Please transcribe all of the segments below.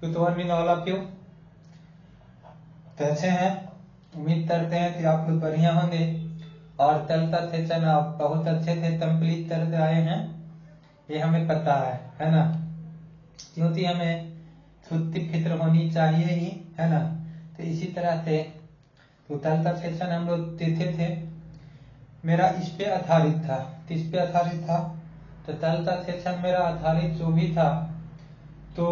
Good morning all of you. कैसे हैं? उम्मीद करते हैं कि आप लोग बढ़िया होंगे और चलता सेशन आप बहुत अच्छे से कंप्लीट करते आए हैं, ये हमें पता है ना। क्योंकि हमें छुट्टी फिक्र होनी चाहिए ही, है ना। तो इसी तरह से तो चलता सेशन हम लोग देते थे, मेरा इस पे आधारित था। किस पे आधारित था? तो चलता सेशन मेरा आधारित जो भी था तो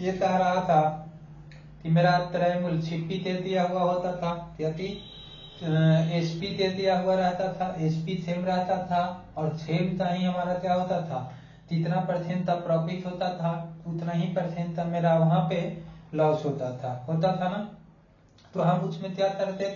ये कह रहा था कि मेरा त्रयमूल छिपी दे दिया हुआ होता था, यदि एसपी दे दिया हुआ रहता था, एसपी सेम रहता था और सेम का ही हमारा क्या होता था, जितना परसेंट का प्रॉफिट होता था उतना ही परसेंट का मेरा वहां पे लॉस होता था ना। तो हम उसमें क्या करते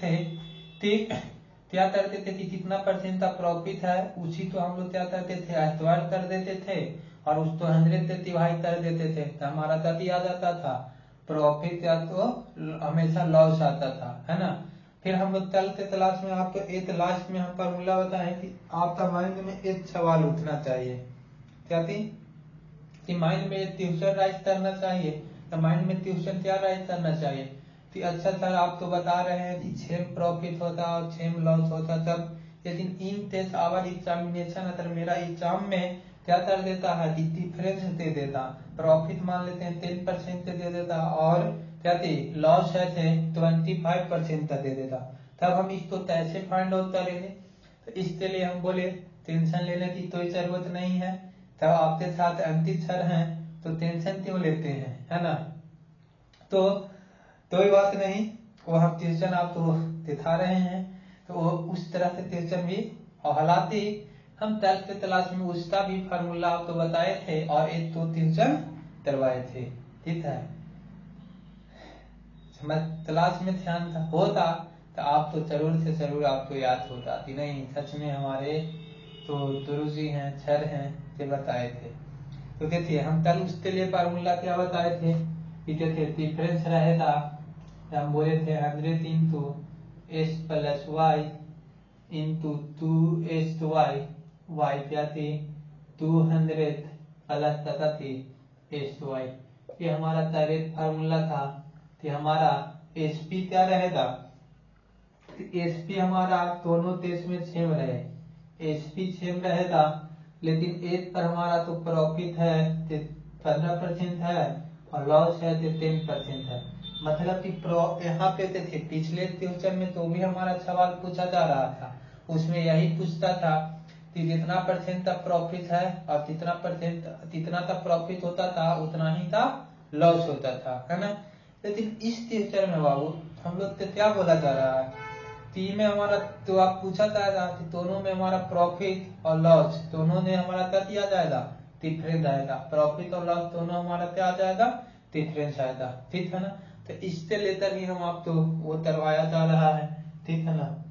थे कि कितना परसेंट का प्रॉफिट है उसी तो हम लोग क्या करते थे, एस्टिमेट कर देते थे और उसको 100 से डिवाइड कर देते थे, तो हमारा गति आ जाता था प्रॉफिट या तो हमेशा लॉस आता था, है ना। फिर हम लोग चलते क्लास में आपको एक लास्ट में हम फॉर्मूला बताएं कि आपका माइंड में एक सवाल उठना चाहिए, क्या थी कि माइंड में ट्यूशन राइज करना चाहिए। तो माइंड में ट्यूशन क्या राइज करना चाहिए कि अच्छा सर आप तो बता रहे हैं कि सेम प्रॉफिट होता और सेम लॉस होता सब, लेकिन इन टेस्ट आवर एग्जामिनेशन अगर मेरा एग्जाम में क्या कर देता है कि डिफरेंस दे देता, प्रॉफिट मान लेते हैं 10% दे देता और क्या थी लॉस है 25% दे देता, तब हम इसको कैसे फाइंड आउट करेंगे। तो इसके लिए हम बोले टेंशन लेने की कोई जरूरत नहीं है, तब आपके साथ अंकित सर हैं तो टेंशन क्यों लेते हैं, है ना। तो कोई बात नहीं, वो हम ट्यूशन आपको दिखा रहे हैं तो वो उस तरह से ट्यूशन भी, और हालांकि हम 10th क्लास में उसका भी फार्मूला आपको बताए थे और एक तो ट्यूशन करवाए थे, ठीक है। क्लास में ध्यान था होता तो आप तो जरूर से जरूर आपको याद होता कि नहीं सच में हमारे तो गुरुजी हैं सर हैं ये बताए थे। तो देखिए हम कल उसके लिए फार्मूला क्या बताए थे कि देखिए डिफरेंस रहेगा, हम बोले थे 100 into s plus y into 2s y, y क्या थी 200 प्लस तथा थी एस वाई, ये हमारा डायरेक्ट फार्मूला था कि हमारा एसपी क्या रहेगा, एसपी हमारा दोनों देश में सेम रहे, एसपी सेम रहेगा लेकिन एक पर हमारा तो प्रॉफिट है 15% है और लॉस है 10% है। मतलब कि यहाँ पे थे पिछले क्वेश्चन में तो भी हमारा सवाल पूछा जा रहा था, उसमें यही पूछता था कि जितना परसेंट का प्रॉफिट है और जितना का प्रॉफिट होता था उतना ही का लॉस होता था, है ना। लेकिन इस क्वेश्चन में बाबू हम लोग को क्या बोला जा रहा है, टी में हमारा तो आप पूछा जाएगा कि दोनों में हमारा प्रॉफिट और लॉस दोनों में हमारा क्या दिया जाएगा, डिफरेंस आएगा, प्रॉफिट और लॉस दोनों हमारा क्या आ जाएगा, डिफरेंस आएगा, ठीक है ना। तो इससे लेकर ही हम आपको वो करवाया जा रहा है, ठीक है ना।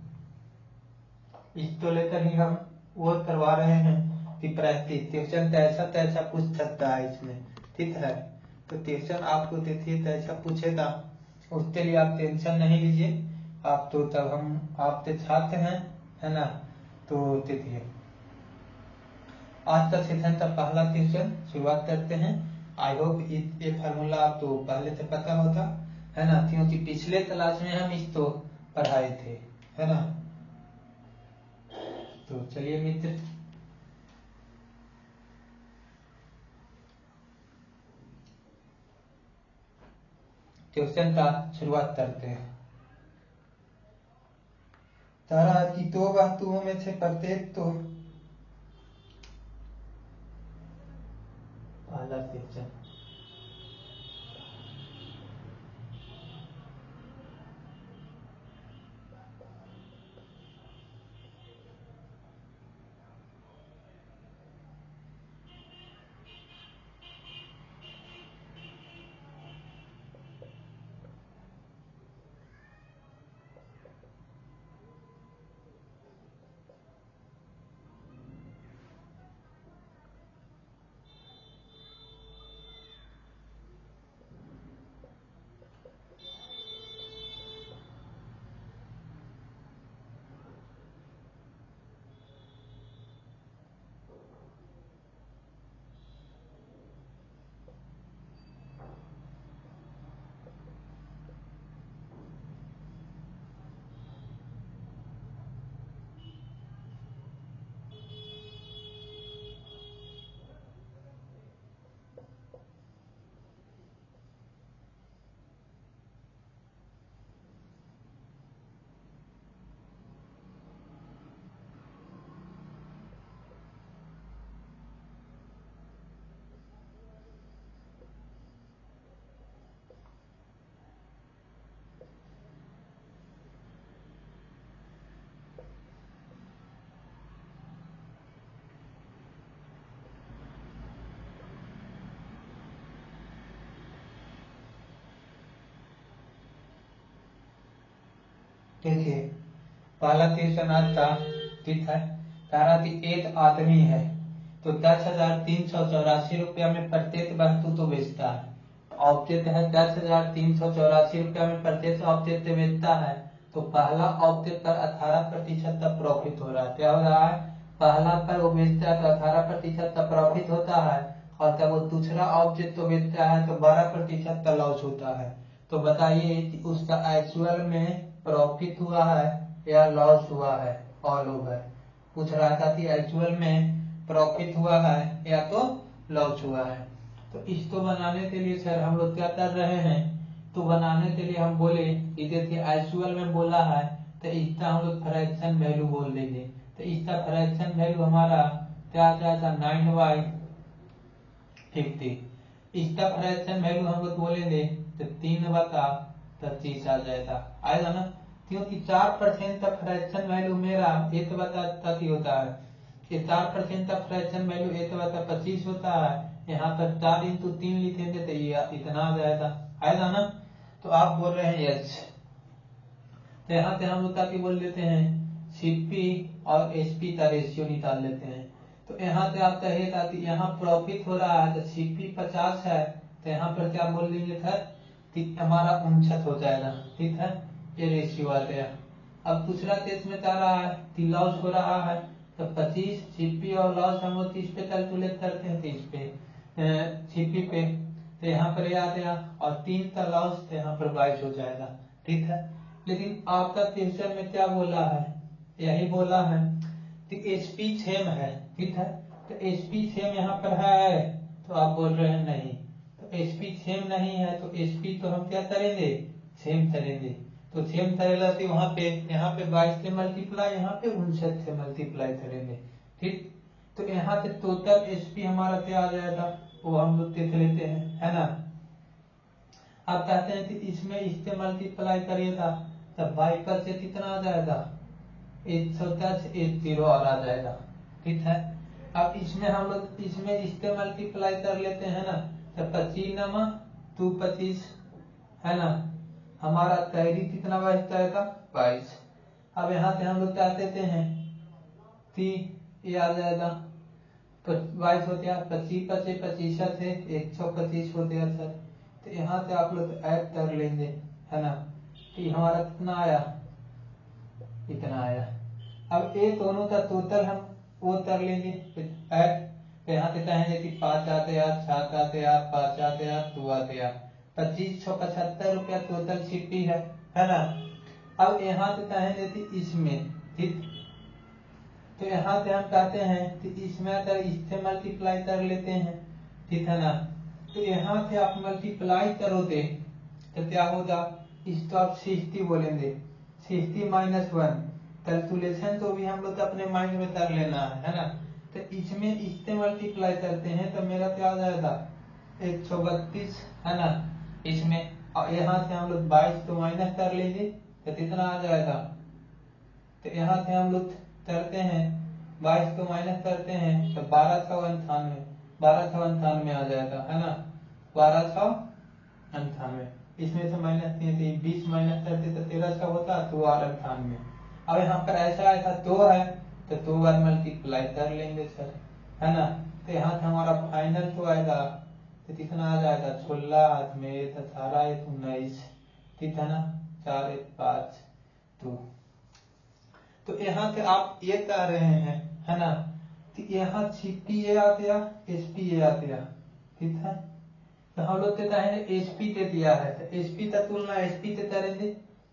इसको लेकर ही हम वो करवा रहे हैं कि प्रैक्टिस क्वेश्चन तैसा पूछ सकता है इसमें, ठीक है। तो क्वेश्चन आपको देखिए तैसा पूछेगा, उसके लिए आप टेंशन नहीं लीजिए, आप तो तब हम आपके छात्र हैं, है ना। तो देखिए आज का सेशन का पहला क्वेश्चन शुरुआत करते हैं। आई होप ये फार्मूला आपको पहले से पता होता है ना, क्योंकि पिछले क्लास में हम इसको पढ़ाए थे, है ना। तो चलिए मित्र क्वेश्चन का शुरुआत करते हैं। तारा की दो वस्तुओं में से प्रत्येक तो पहला क्वेश्चन देखिए पहला क्वेश्चन आता, ठीक है, तारा थी एक आदमी है तो 10,384 रुपया में प्रत्येक वस्तु तो बेचता है। ऑब्जेक्ट है 10,384 रुपया में प्रत्येक ऑब्जेक्ट बेचता है, तो पहला ऑब्जेक्ट पर 18% का प्रॉफिट हो रहा है। क्या हो रहा है? पहला पर वो बेचता है तो 18% का प्रॉफिट होता है, और जब वो दूसरा ऑब्जेक्ट तो बेचता है तो 12% का लॉस होता है। तो बताइए कि उसका एक्चुअल में प्रॉफिट हुआ है या लॉस हुआ है? ऑल ओवर पूछ रहा था कि एक्चुअल में प्रॉफिट हुआ है या तो लॉस हुआ है। तो इसको बनाने के लिए सर हम लोग क्या कर रहे हैं, तो बनाने के लिए हम बोले देखिए एक्चुअल में बोला है तो इसका हम लोग फ्रैक्शन वैल्यू बोल देंगे। तो इसका फ्रैक्शन वैल्यू हमारा क्या जाएगा 9/50। इसका फ्रैक्शन वैल्यू हम लोग बोलेंगे तो 3/25 आ जाएगा, आएगा ना, क्योंकि 4% का फ्रैक्शन वैल्यू मेरा 1/30 होता है। 4% का फ्रैक्शन वैल्यू 1/25 होता है। यहाँ पर 4 इंटू 3 लिखेंगे तो ये इतना आ जाएगा, आएगा ना। तो आप बोल रहे हैं एच, तो यहाँ पे हम लोग क्या बोल लेते हैं, सीपी और एसपी का रेशियो निकाल लेते हैं। तो यहाँ पे आप कहेगा कि यहाँ प्रॉफिट हो रहा है तो सीपी 50 है, तो यहाँ पर क्या बोल देंगे सर कि हमारा 59 हो जाएगा, ठीक है, ये रेशियो आ गया। अब दूसरा केस में क्या रहा है कि लॉस हो रहा है, तो 25 सीपी और लॉस हम लोग 30 पे कैलकुलेट करते हैं, 30 पे सीपी पे, तो यहाँ पर आ गया, और 3 का लॉस तो यहाँ पर 22 हो जाएगा, ठीक है। लेकिन आपका क्वेश्चन में क्या बोला है, यही बोला है कि एसपी सेम है, ठीक है, तो एसपी सेम यहाँ पर है, तो आप बोल रहे हैं नहीं, तो एसपी सेम नहीं है, तो एसपी तो हम क्या करेंगे, सेम करेंगे। तो सेम करेगा तो वहां पे यहाँ पे 22 से मल्टीप्लाई, यहाँ पे 59 से मल्टीप्लाई करेंगे, ठीक। तो यहाँ से टोटल एसपी हमारा क्या आ जाएगा वो हम लोग देख लेते हैं, है ना। आप कहते हैं कि इसमें इससे मल्टीप्लाई करिएगा तब 22 पर से कितना आ जाएगा 110 और आ जाएगा, ठीक है। अब इसमें हम लोग इसमें इससे मल्टीप्लाई कर लेते हैं ना, तो 25 2 25 है ना, हमारा कैरी कितना बच जाएगा 22। अब यहाँ से हम लोग क्या कहते हैं ये आ जाएगा 22 हो गया, 25 25 25 से 125 हो गया सर। तो यहाँ से आप लोग ऐड कर लेंगे, है ना, तो हमारा कितना आया, इतना आया। अब ये दोनों का टोटल हम वो कर लेंगे ऐड, तो यहाँ से कहेंगे कि 5 आते 7 आते 5 आते 2 आते 2575 रुपया टोटल सीपी है ना। अब यहाँ से कहेंगे कि इसमें, ठीक, तो यहाँ से हम कहते हैं कि इसमें अगर इससे मल्टीप्लाई कर लेते हैं, ठीक है ना, तो यहाँ से आप मल्टीप्लाई करोगे तो क्या होगा, इसको आप 60 बोलेंगे, 60 -1 कैलकुलेशन तो भी हम लोग अपने माइंड में कर लेना है ना। तो इसमें इससे मल्टीप्लाई करते हैं तो मेरा क्या आ जाएगा 132, है ना, इसमें, और यहाँ से हम लोग 22 तो माइनस कर लेंगे तो कितना आ जाएगा, तो यहाँ से हम लोग करते हैं 22 को माइनस करते हैं तो 1298 आ जाएगा, है ना, 1298। इसमें से माइनस 20 माइनस करते तो 1300 होता, तो और 98। अब यहाँ पर ऐसा ऐसा 2 है तो 2 बार मल्टीप्लाई कर लेंगे सर, है ना। तो यहाँ से हमारा फाइनल तो आएगा तो कितना आ जाएगा 16 हाथ में 18 19, ठीक है ना, 4 1 5 2। तो यहाँ से आप ये कह रहे हैं, है ना, कि यहाँ सीपी ए आ गया एसपी ए आ गया, ठीक है। तो हम लोग कहते हैं एसपी ते दिया है तो एसपी का तुलना एसपी से करेंगे,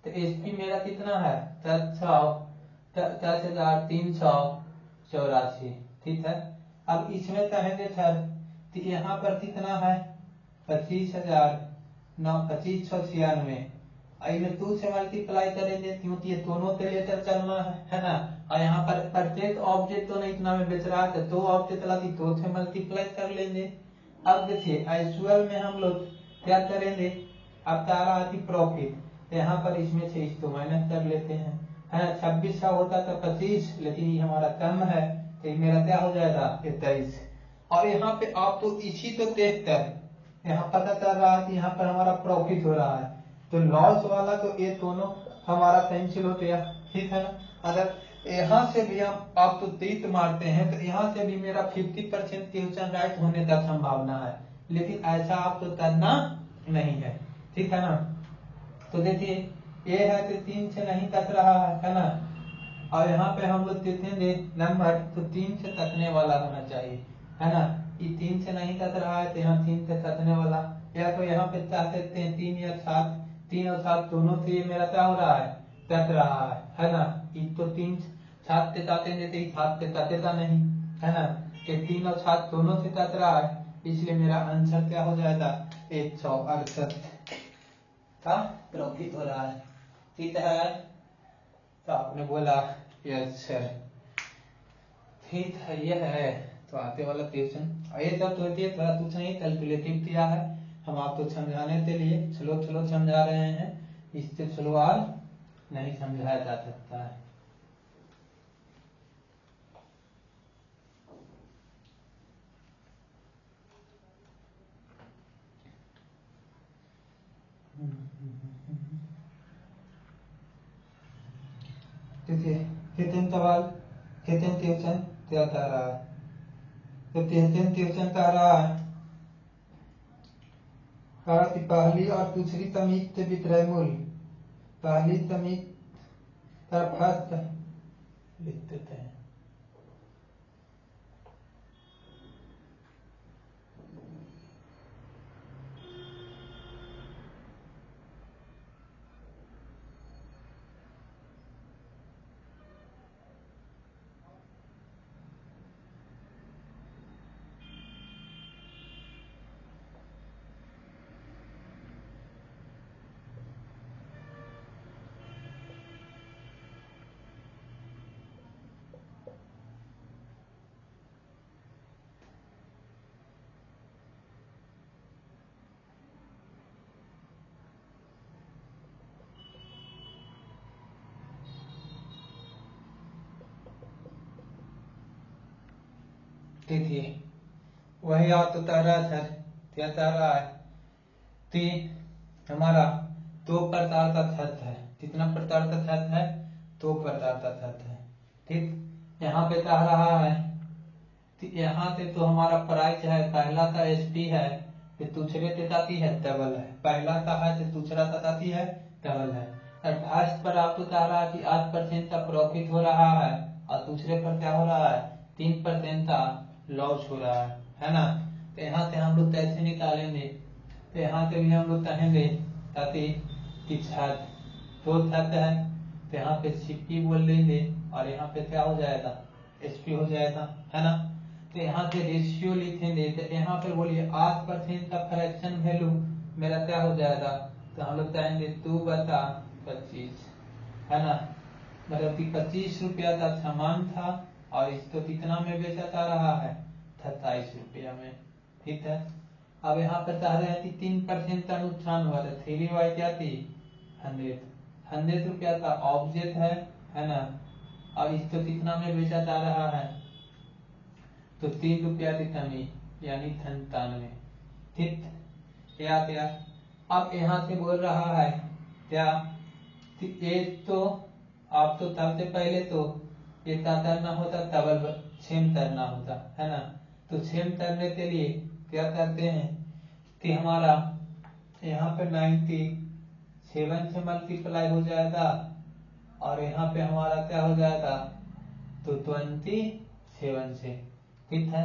तो एसपी मेरा कितना है 10,384, ठीक है। अब इसमें कहेंगे सर कि यहाँ पर कितना है 25,996, इनमें 2 से मल्टीप्लाई करेंगे क्योंकि ये दोनों के लेकर चलना है ना। और यहाँ पर प्रत्येक ऑब्जेक्ट तो नहीं इतना में बेच रहा है, 2 ऑब्जेक्ट लगी 2 से मल्टीप्लाई कर लेंगे। अब देखिए एक्चुअल में हम लोग क्या करेंगे, अब आ रहा थी प्रॉफिट, तो यहाँ पर इसमें से इसको माइनस कर लेते हैं, है ना। 2600 होता था 25, लेकिन ये हमारा कम है तो ये मेरा क्या हो जाएगा 23। और यहाँ पे आप तो इसी तो देख कर यहाँ पता चल रहा है कि यहाँ पर हमारा प्रॉफिट हो रहा है, तो लॉस वाला तो ये दोनों हमारा कैंसिल होते हैं, ठीक है ना। अगर यहाँ से भी आप तो 30 मारते हैं तो यहाँ से भी मेरा 50% ट्यूशन राइट होने का संभावना है, लेकिन ऐसा आप तो करना नहीं है, ठीक है ना। तो देखिए ये है तो 3 से नहीं कट रहा है ना, और यहाँ पे हम लोग देखेंगे नंबर तो 3 से कटने वाला होना चाहिए, है ना। ये 3 से नहीं कट रहा है तो यहाँ 3 से कटने वाला, या तो यहाँ पे चाह सकते हैं 3 या 7, 3 और 7 दोनों से ये मेरा क्या हो रहा है, कट रहा है ना। ये तो 3 7 से काटेंगे तो 7 से कटेगा नहीं, है ना। कि 3 और 7 दोनों से कट रहा है, इसलिए मेरा आंसर क्या हो जाएगा, 168 का प्रॉफिट हो रहा है, ठीक है। तो आपने बोला यस सर, ठीक है ये है। तो आते वाला क्वेश्चन ये सब तो थोड़ा कुछ नहीं कैलकुलेटिव किया है हम आपको समझाने के लिए, स्लो स्लो समझा रहे हैं, इससे स्लो और नहीं समझाया जा सकता है। देखिए कितने सवाल, कितने ट्यूशन क्या कह रहा है, तो कितने ट्यूशन कह रहा है कि पहली और दूसरी तमीज के विक्रय मूल्य, पहली तमीज का फर्स्ट लिख देते हैं। देखिए वही आप तो कह रहा था, क्या कह रहा है कि हमारा 2 प्रकार का छत है, कितना प्रकार का छत है, 2 प्रकार का छत है, ठीक। यहाँ पे कह रहा है कि यहाँ से तो हमारा प्राइस है, पहला का एसपी है, फिर दूसरे से आती है डबल है, पहला का है तो दूसरा का आती है डबल है। और फर्स्ट पर आपको कह रहा है कि 8% का प्रॉफिट हो रहा है, और दूसरे पर क्या हो रहा है, 3% का लॉस हो रहा है ना। तो यहाँ से हम लोग कैसे निकालेंगे, तो यहाँ से भी हम लोग कहेंगे ताकि कि छत 2 छत है, तो यहाँ पे सीपी बोल लेंगे, और यहाँ पे क्या हो जाएगा, एसपी हो जाएगा, है ना। तो यहाँ से रेशियो लिखेंगे, तो यहाँ पे बोलिए 8% का फ्रैक्शन वैल्यू मेरा क्या हो जाएगा, तो हम लोग कहेंगे 2/25, है ना। मतलब कि 25 रुपया का सामान था और इसको कितना में बेचा जा रहा है, 27 रुपया में, ठीक है। अब यहाँ पर कह रहे हैं कि 3% का नुकसान हुआ था, 3/y क्या थी, 100 रुपया का ऑब्जेक्ट है ना, और इसको कितना में बेचा जा रहा है, तो 3 रुपया की कमी यानी 97, ठीक। क्या अब यहाँ से बोल रहा है क्या कि एक तो आप तो सबसे पहले तो ये क्या करना होता, डबल सेम करना होता, है ना। तो सेम करने के लिए क्या करते हैं कि हमारा यहाँ पे 97 से मल्टीप्लाई हो जाएगा, और यहाँ पे हमारा क्या हो जाएगा, तो 27 से, ठीक है।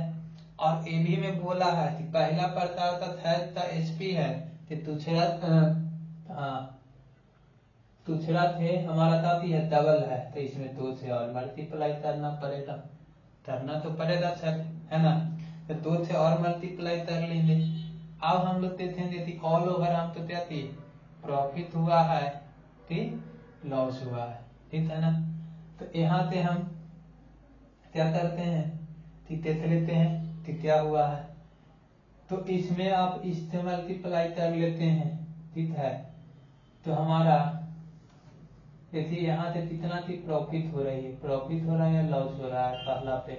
और ए भी में बोला है कि पहला प्रकार का थर्ड का एसपी है, कि दूसरा थे हमारा काफी है डबल है, तो इसमें 2 से और मल्टीप्लाई करना पड़ेगा, करना तो पड़ेगा सर, है ना। तो 2 से और मल्टीप्लाई कर लेंगे। अब हम लोग देखेंगे कि ऑल ओवर हम तो क्या थी, प्रॉफिट हुआ है कि लॉस हुआ है, ठीक है ना। तो यहाँ से हम क्या करते हैं कि देख लेते हैं कि क्या हुआ है, तो इसमें आप इससे मल्टीप्लाई कर लेते हैं, ठीक है। तो हमारा देखिए यहाँ से कितना की प्रॉफिट हो रही है, प्रॉफिट हो रहा है या लॉस हो रहा है पहला पे,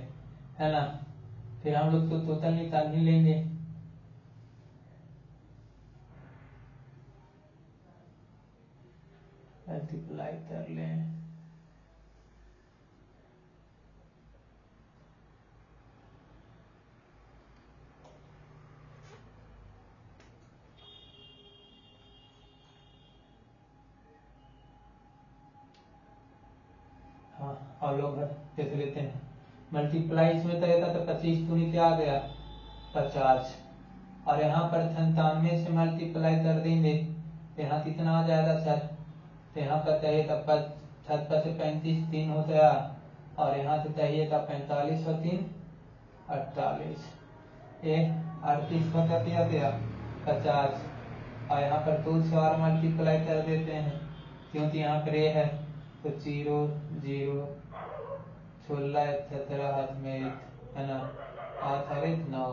है ना। फिर हम लोग तो टोटल निकाल ही लेंगे, मल्टीप्लाई कर लें। हाँ, ऑल ओवर देख लेते हैं। मल्टीप्लाई इसमें करेगा तो 25 दूनी क्या आ गया 50, और यहाँ पर 97 से मल्टीप्लाई कर देंगे तो यहाँ कितना आ जाएगा सर, तो यहाँ पर चाहिए था 75 से 35 3 हो गया, और यहाँ से चाहिए था 45 और 3 48, 38 का क्या गया 50, और यहाँ पर 2 से और मल्टीप्लाई कर देते हैं क्योंकि यहाँ पर ये है तो 0 0 16 17 हाथ में एक है ना, 8 और 1 9,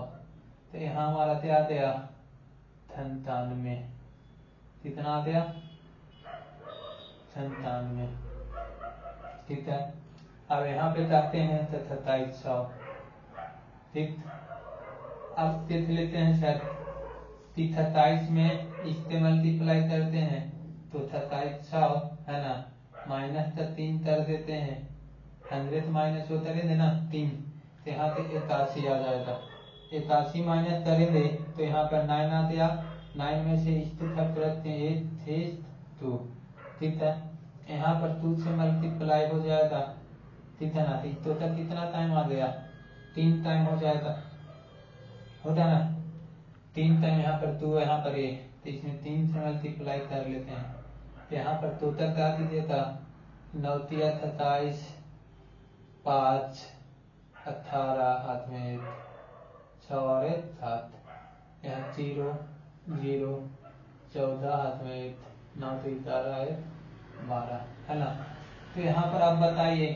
तो यहाँ हमारा क्या आ गया 97, कितना आ गया 97, ठीक है। अब यहाँ पे करते हैं तो 2700, ठीक। अब देख लेते हैं सर कि 27 में इससे मल्टीप्लाई करते हैं तो 2700 है ना, माइनस का 3 कर देते हैं, 100 माइनस वो करेंगे ना 3, तो यहाँ पे 81 आ जाएगा। 81 माइनस करेंगे तो यहाँ पर 9 आ गया, 9 में से इसको खर्च रखते हैं 8 6 2, ठीक है। यहाँ पर 2 से मल्टीप्लाई हो जाएगा, ठीक है ना, टोटल कितना टाइम आ गया 3 टाइम हो जाएगा, होगा ना 3 टाइम, यहाँ पर 2 यहाँ पर 1, तो इसमें 3 से मल्टीप्लाई कर लेते हैं, यहाँ पर टोटल क्या दीजिएगा 9 3 27 5 18 हाथ में 1 6 और 1 7, यहाँ 0 0 14 हाथ में 1 9 3 11 12 है ना। तो यहाँ पर आप बताइए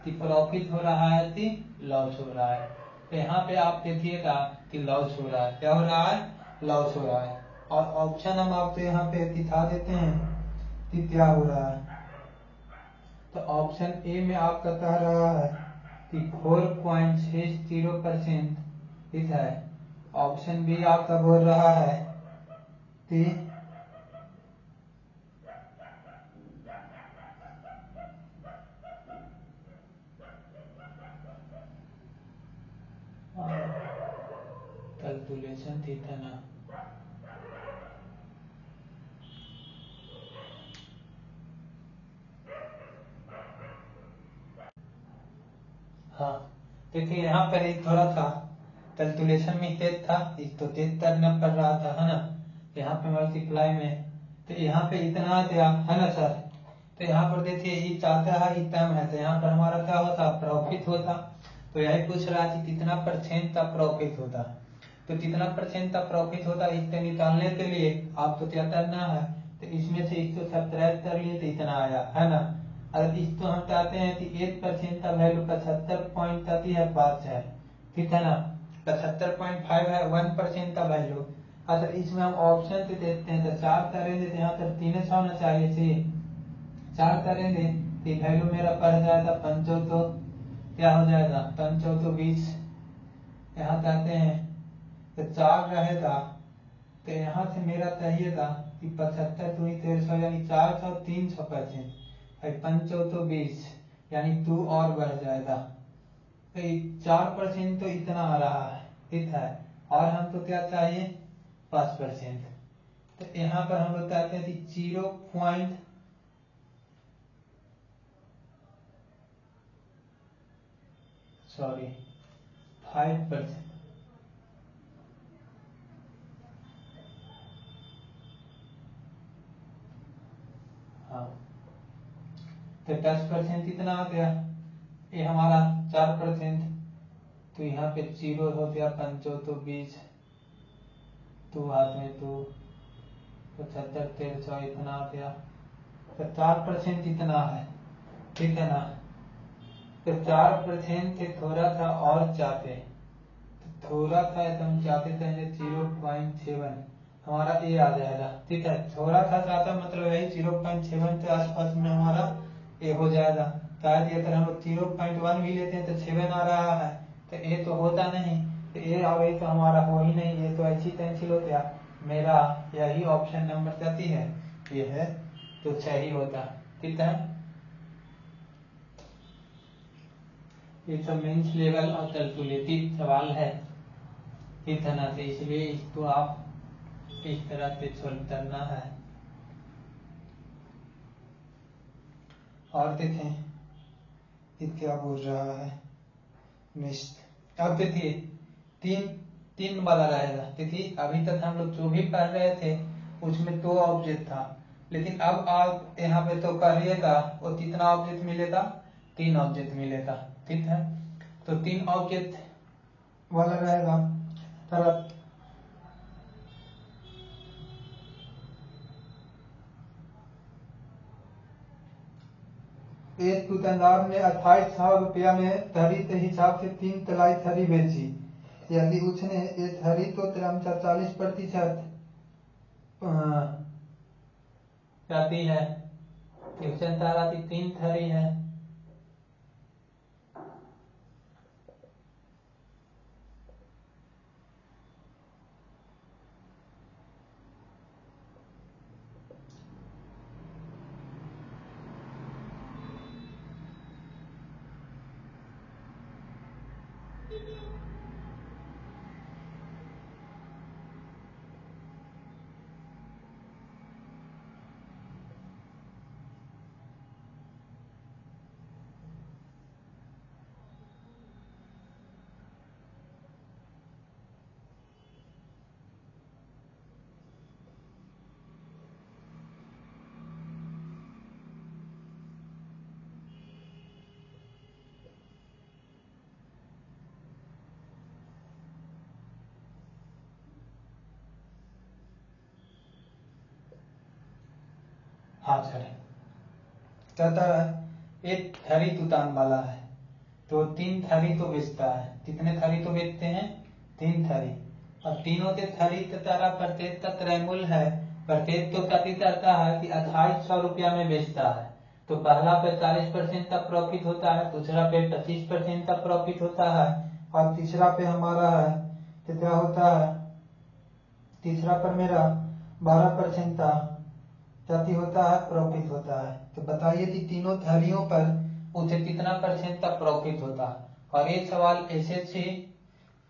कि प्रॉफिट हो रहा है कि लॉस हो रहा है, तो यहाँ पे आप देखिएगा कि लॉस हो रहा है, क्या हो रहा है लॉस हो रहा है, और ऑप्शन हम आपको यहाँ पे दिखा देते हैं कि क्या हो रहा है। तो ऑप्शन ए में आपका कह रहा है कि 4.60%, ठीक है। ऑप्शन बी आपका बोल रहा है कि 4 कैलकुलेशन ठीक है ना, हाँ देखिए यहाँ पर एक थोड़ा सा कैलकुलेशन में तेज था, इस तो तेज करना पड़ रहा था है ना, यहाँ पे मल्टीप्लाई में तो यहाँ पे इतना दिया है ना सर, तो यहाँ पर देखिए ये चाहता है इतना है, तो यहाँ पर हमारा क्या होता प्रॉफिट होता, तो यही पूछ रहा है कि कितना परसेंट का प्रॉफिट होता, तो कितना परसेंट का प्रॉफिट होता इससे निकालने के लिए आपको क्या करना है, तो इसमें से इसको सब्ट्रैक्ट कर लिए तो इतना आया है ना। अगर इसको हम चाहते हैं कि 1% का वैल्यू 75.5 है, ठीक है ना, 75.5 है 1% का वैल्यू। अगर इसमें हम ऑप्शन से देखते हैं तो 4 करेंगे तो यहाँ पर 300 होना चाहिए थी, 4 करेंगे तो वैल्यू मेरा पड़ जाएगा 75, क्या हो जाएगा 7520, यहाँ चाहते हैं तो 4 रहेगा, तो यहाँ से मेरा चाहिएगा कि 75 दूनी 1300 यानी 400 300%, 7520 यानी 2 और बढ़ जाएगा, तो 4% तो इतना आ रहा है, ठीक है, और हमको क्या चाहिए 5%, तो यहाँ पर हम लोग कहते हैं कि 5%, हाँ तो 10% कितना आ गया, ये हमारा 4%, तो यहाँ पे 0 हो गया 7520, 2 हाथ में 2 75 1300 इतना आ गया, तो 4% इतना है, ठीक है ना, तो 4% से थोड़ा सा और चाहते, तो थोड़ा सा तो हम चाहते थे 0.7 हमारा ए आ जाएगा, ठीक है, थोड़ा सा चाहता मतलब यही 0.7 के आसपास में हमारा ए हो जाएगा, शायद अगर हम 0.1 भी लेते हैं तो 7 आ रहा है, तो ए तो होता नहीं, तो ए और ए तो हमारा हो ही नहीं, ये तो ऐसी कैंसिल हो गया, मेरा यही ऑप्शन नंबर 30 है, ये है तो 6 ही होता। ठीक है। ये सब मेंस लेवल और कैलकुलेटिव सवाल है, ठीक है ना। तो इसलिए इसको आप इस तरह से सॉल्व करना है। और देखें ये क्या बोल रहा है नेक्स्ट। अब देखिए तीन वाला रहेगा। देखिए अभी तक हम लोग जो भी पढ़ रहे थे उसमें 2 ऑब्जेक्ट था, लेकिन अब आप यहाँ पे तो करिएगा और कितना ऑब्जेक्ट मिलेगा, 3 ऑब्जेक्ट मिलेगा, ठीक है। तो 3 ऑब्जेक्ट वाला रहेगा। तरह एक दुकानदार ने 28,000 रुपया में थरी के हिसाब से 3 तलाई थरी बेची। यदि उसने ये थरी तो 40% जाती है, क्वेश्चन तारा की 3 थरी है। हाँ सर, कहता है एक थरी दुकान वाला है तो 3 थरी तो बेचता है। कितने थरी तो बेचते हैं, 3 थरी। और तीनों के थरी तारा प्रत्येक का क्रयमूल्य है, प्रत्येक तो कति करता है कि 2800 रुपया में बेचता है। तो पहला पे 40% का प्रॉफिट होता है, दूसरा पे 25% का प्रॉफिट होता है, और तीसरा पे हमारा है तो क्या होता है, तीसरा पर मेरा 12% का जाति होता है, प्रॉफिट होता है। तो बताइए कि तीनों थैलियों पर उसे कितना % का प्रॉफिट होता है। और ये सवाल एसएससी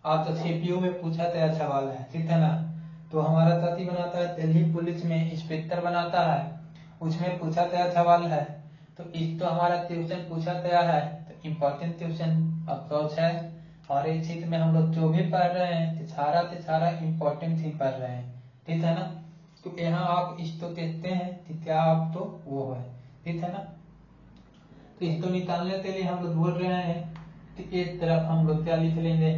आप तो सीपीयू में पूछा गया सवाल है, ठीक है ना। तो हमारा साथी बनाता है दिल्ली पुलिस में इंस्पेक्टर बनाता है, उसमें पूछा गया सवाल है। तो इस तो हमारा क्वेश्चन पूछा गया है, तो इम्पोर्टेंट क्वेश्चन अप्रोच है। और इस चीज में हम लोग जो भी पढ़ रहे हैं तो सारा इम्पोर्टेंट ही पढ़ रहे हैं, ठीक है ना। तो यहाँ आप इसको देखते हैं कि क्या आप तो वो है, ठीक है ना। तो इसको निकालने के लिए हम लोग बोल रहे हैं कि एक तरफ हम लोग क्या लिख लेंगे,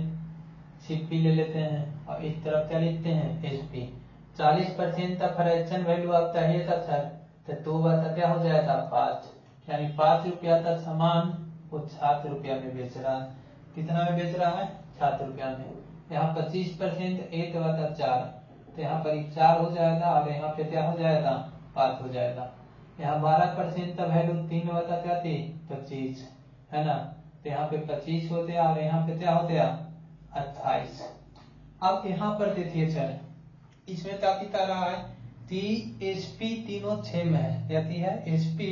सीपी ले लेते हैं, और इस तरफ क्या लिखते हैं, एसपी। 40% का फ्रैक्शन वैल्यू आप चाहिए था सर, तो 2 बटा क्या हो जाएगा 5, यानी 5 रुपया का सामान वो 7 रुपया में बेच रहा है। कितना में बेच रहा है, 7 रुपया में। यहाँ 25% 1/4, तो यहाँ पर 4 हो जाएगा, और यहाँ पे क्या हो जाएगा, 5 हो जाएगा। यहाँ 12% का वैल्यू 3/25 है ना, तो यहाँ पे 25 होते हैं, और यहाँ पे क्या होते हैं 28। अब यहाँ पर देखिए सर, इसमें क्या दिखा रहा है कि एसपी तीनों सेम है, यदि है एसपी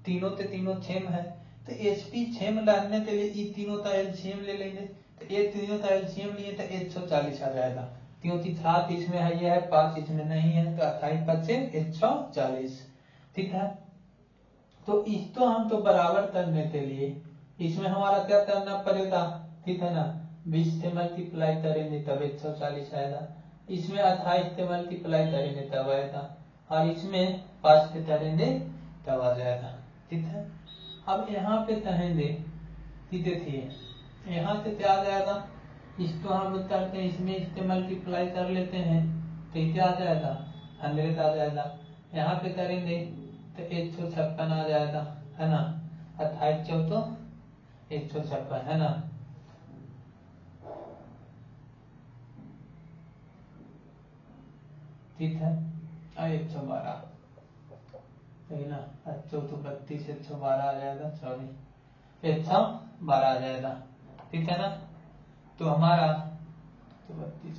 तीनों के तीनों सेम है। तो एसपी सेम लाने के लिए ये तीनों का एलसीएम ले लेंगे। तो ये तीनों का एलसीएम लिए तो 140 आ जाएगा, क्योंकि 7 इसमें है, ये है 5 इसमें नहीं है, तो 28 5 140, ठीक है। तो इसको हम तो बराबर करने के लिए इसमें हमारा क्या करना पड़ेगा, ठीक है ना। 20 से मल्टीप्लाई करेंगे तब 140 आएगा, इसमें 28 से मल्टीप्लाई करेंगे तब आएगा, और इसमें 5 से करेंगे तब आ जाएगा, ठीक है। अब यहाँ पे कहेंगे कि देखिए यहाँ से क्या आ जाएगा, इसको हम लोग करते हैं, इसमें इससे मल्टीप्लाई कर लेते हैं तो क्या आ जाएगा 100 आ जाएगा। यहाँ पे करेंगे तो 156 आ जाएगा, है ना। 28 चौथो 156 है ना। ठीक है, 112 है ना। चौथो 32 112 आ जाएगा, सॉरी 112 आ जाएगा, ठीक है ना। तो हमारा तो 32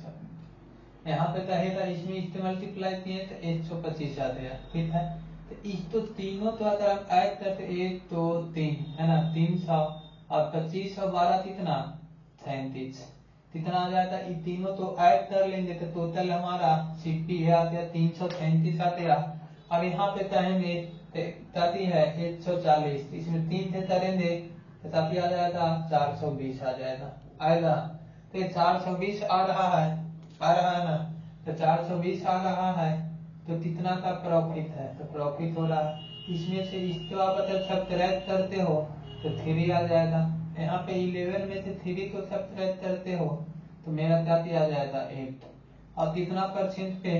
यहाँ पे कहेगा इसमें इससे मल्टीप्लाई किए तो 125 आ गया, ठीक है। तो इस तो तीनों तो अगर हम ऐड करते 1 2 3 है ना 300 और 25 और 12 कितना 37 कितना आ जाता है। ये तीनों तो ऐड कर लेंगे तो टोटल हमारा सीपी है आ गया 337 आ गया। अब यहाँ पे कहेंगे ताती है 140 इसमें 3 से करेंगे तो ताती आ जाएगा 420 आ जाएगा आएगा। तो ये 420 आ रहा है ना। तो 420 आ रहा है तो कितना का प्रॉफिट है तो प्रॉफिट हो रहा है। इसमें से इसको आप अगर सब्ट्रैक्ट करते हो तो 3 आ जाएगा। यहाँ पे 11 में से 3 को सब्ट्रैक्ट करते हो तो मेरा क्या आ जाएगा 8 और कितना परसेंट पे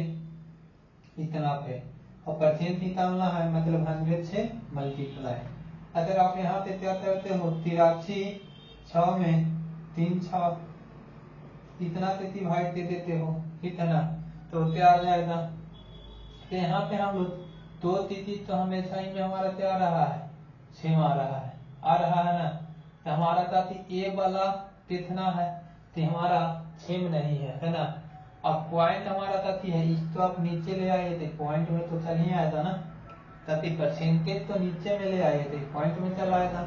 इतना पे और परसेंट निकालना है मतलब 100 से मल्टीप्लाई। अगर आप यहाँ पे क्या करते हो 83 6 में 3 6 इतना से डिवाइड दे देते हो कितना तो क्या आ जाएगा। तो यहाँ पे हम लोग 2 तिथि तो हमेशा ही में हमारा क्या आ रहा है सेम आ रहा है ना। तो हमारा ताकि ए वाला कितना है तो हमारा सेम नहीं है ना। अब पॉइंट हमारा ताकि है इस तो आप नीचे ले आए थे पॉइंट में तो चल ही आएगा ना। ताकि परसेंटेज तो नीचे में ले आए थे पॉइंट में चल आएगा।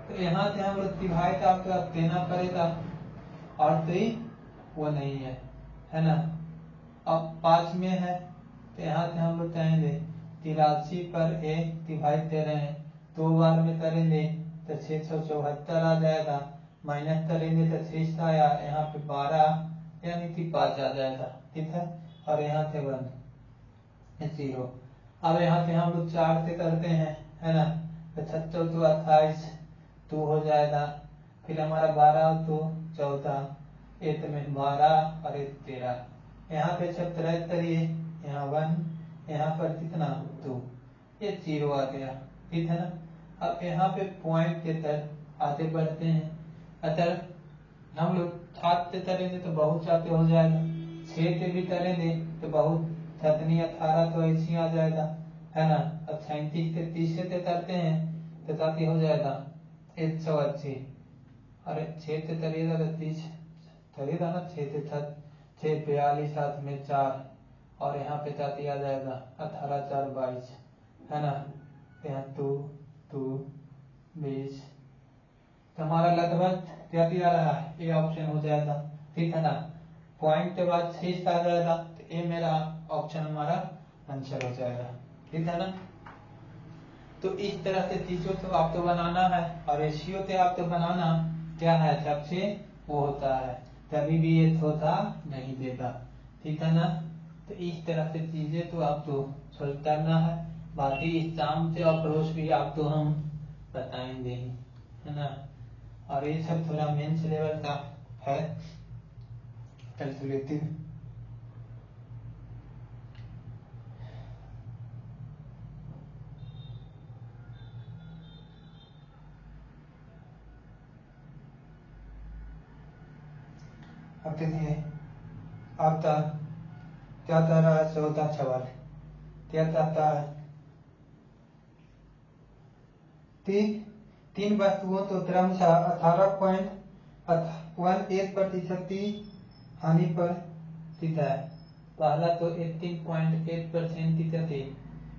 तो यहाँ से हम लोग डिवाइड आपको अब देना पड़ेगा और तो वो नहीं है ना। अब 5 में है तो यहाँ से हम लोग कहेंगे 83 पर ए डिवाइड दे रहे हैं 2 बार में करेंगे तो 674 आ जाएगा माइनस करेंगे तो 6 आया यहाँ पे 12 यानी कि 5 आ जाएगा ठीक है। और यहाँ से 1 0। अब यहाँ से हम लोग 4 से करते हैं है ना तो 76 तो 28 2 हो जाएगा। फिर हमारा 12 तो 14 एक में 12 और 1 13 यहाँ पे सब्ट्रैक्ट करिए यहाँ 1 यहाँ पर कितना 2 ये 0 आ गया ठीक है ना। अब यहाँ पे पॉइंट के तरफ आगे बढ़ते हैं। अगर हम लोग 7 से करेंगे तो बहुत ज्यादा हो जाएगा 6 से भी करेंगे तो बहुत 17 18 तो ऐसी आ जाएगा है ना। अब 37 से 30 से करते हैं तो काफी हो जाएगा 180 अरे 6 से करिएगा तो 30 करिएगा ना 6 से 6 42 7 में 4 और यहाँ पे जाती आ जाएगा 18 4 22 है ना। यहाँ 2 2 20 तो हमारा लगभग जाती आ रहा है ये ऑप्शन हो जाएगा ठीक है ना। पॉइंट के बाद 6 आ जाएगा तो ये मेरा ऑप्शन हमारा आंसर हो जाएगा ठीक है ना। तो इस तरह से चीजों को आपको बनाना है और रेशियो से आपको बनाना क्या है सबसे वो होता है कभी भी ये धोखा नहीं देगा ठीक है ना। तो इस तरह से चीजें तो आपको सोच करना है। बाकी एग्जाम से अप्रोच भी आपको हम बताएंगे है ना। और ये सब थोड़ा मेंस लेवल का है कैलकुलेटिव। अब देखिए आपका क्या कर रहा है 14 सवाल क्या चाहता है तीन वस्तुओं तो क्रमशः 18.18% की हानि पर स्थित है। पहला तो 18.8% की तथे